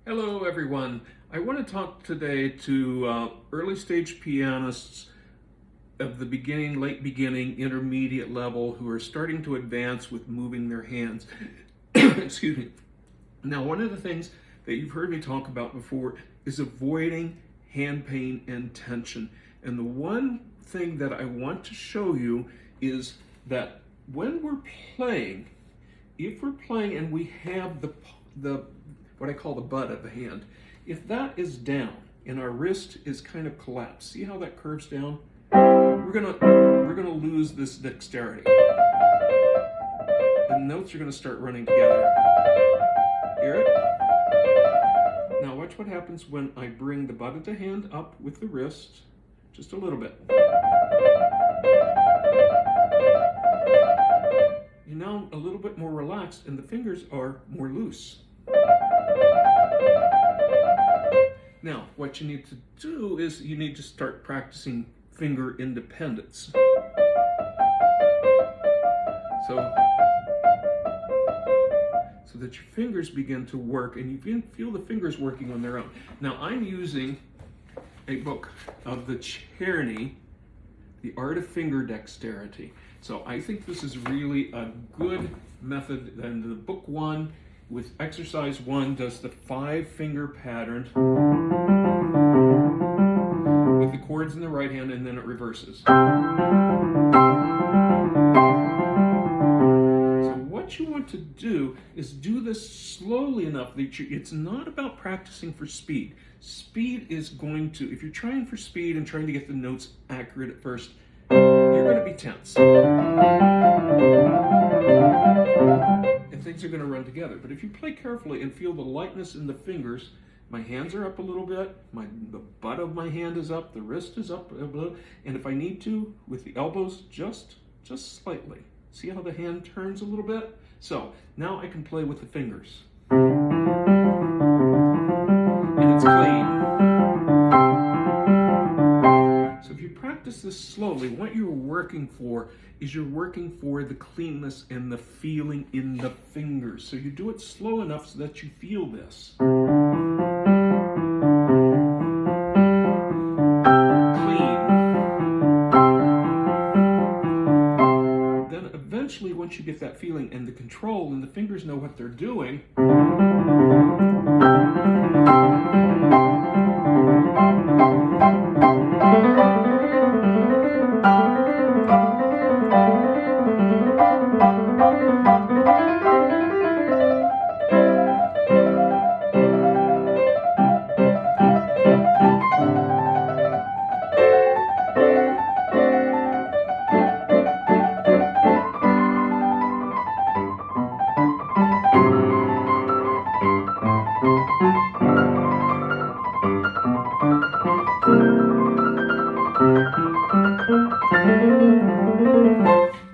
Hello everyone. I want to talk today to early stage pianists of the beginning, late beginning, intermediate level who are starting to advance with moving their hands. Excuse me. Now, one of the things that you've heard me talk about before is avoiding hand pain and tension. And the one thing that I want to show you is that when we're playing, if we're playing and we have the what I call the butt of the hand, if that is down and our wrist is kind of collapsed, see how that curves down? We're gonna lose this dexterity. The notes are gonna start running together. Hear it? Now watch what happens when I bring the butt of the hand up with the wrist, just a little bit. You're now a little bit more relaxed and the fingers are more loose. Now, what you need to do is you need to start practicing finger independence. So that your fingers begin to work and you can feel the fingers working on their own. Now, I'm using a book of the Czerny, The Art of Finger Dexterity. So I think this is really a good method. And the book one with exercise 1 does the 5-finger pattern with the chords in the right hand and then it reverses. So what you want to do is do this slowly enough that it's not about practicing for speed. Speed is going to, if you're trying for speed and trying to get the notes accurate at first, you're going to be tense. And things are going to run together. But if you play carefully and feel the lightness in the fingers, my hands are up a little bit, the butt of my hand is up, the wrist is up a little, and if I need to, with the elbows, just slightly. See how the hand turns a little bit? So now I can play with the fingers. And it's clean. So if you practice this slowly, what you're working for is you're working for the cleanness and the feeling in the fingers. So you do it slow enough so that you feel this. Eventually, once you get that feeling and the control and the fingers know what they're doing,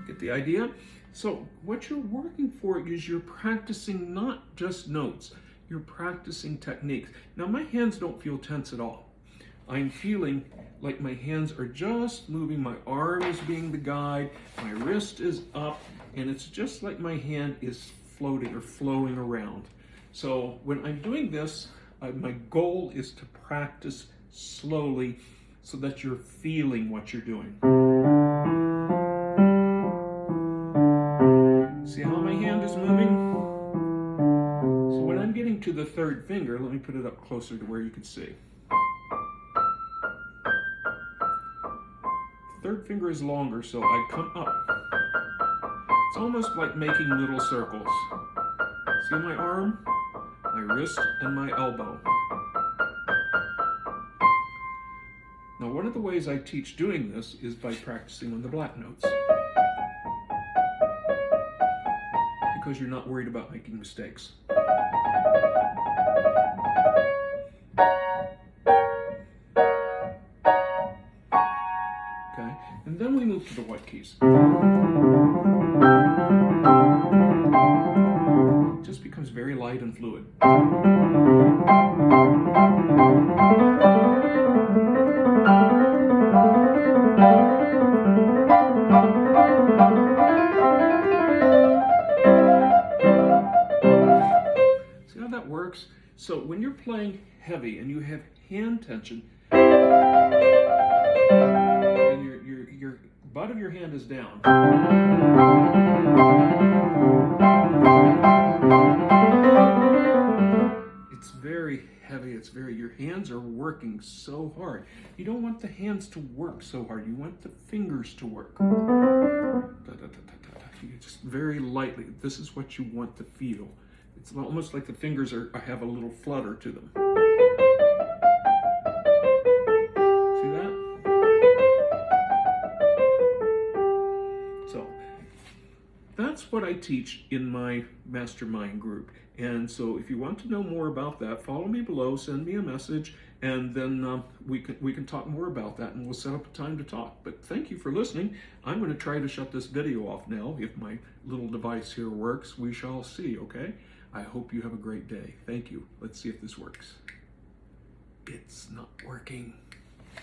get the idea? So what you're working for is you're practicing not just notes, you're practicing techniques. Now my hands don't feel tense at all. I'm feeling like my hands are just moving, my arm is being the guide, my wrist is up, and it's just like my hand is floating or flowing around. So when I'm doing this, my goal is to practice slowly so that you're feeling what you're doing. See how my hand is moving? So when I'm getting to the 3rd finger, let me put it up closer to where you can see. The 3rd finger is longer, so I come up. It's almost like making little circles. See my arm, my wrist, and my elbow. Now, one of the ways I teach doing this is by practicing on the black notes. Because you're not worried about making mistakes. Okay, and then we move to the white keys. It just becomes very light and fluid. See how that works? So when you're playing heavy and you have hand tension, and your butt of your hand is down, it's very heavy, your hands are working so hard. You don't want the hands to work so hard, you want the fingers to work. Just very lightly, this is what you want to feel. It's almost like the fingers have a little flutter to them. See that? So, that's what I teach in my mastermind group. And so if you want to know more about that, follow me below, send me a message, and then we can talk more about that, and we'll set up a time to talk. But thank you for listening. I'm going to try to shut this video off now. If my little device here works, we shall see, okay? I hope you have a great day. Thank you. Let's see if this works. It's not working.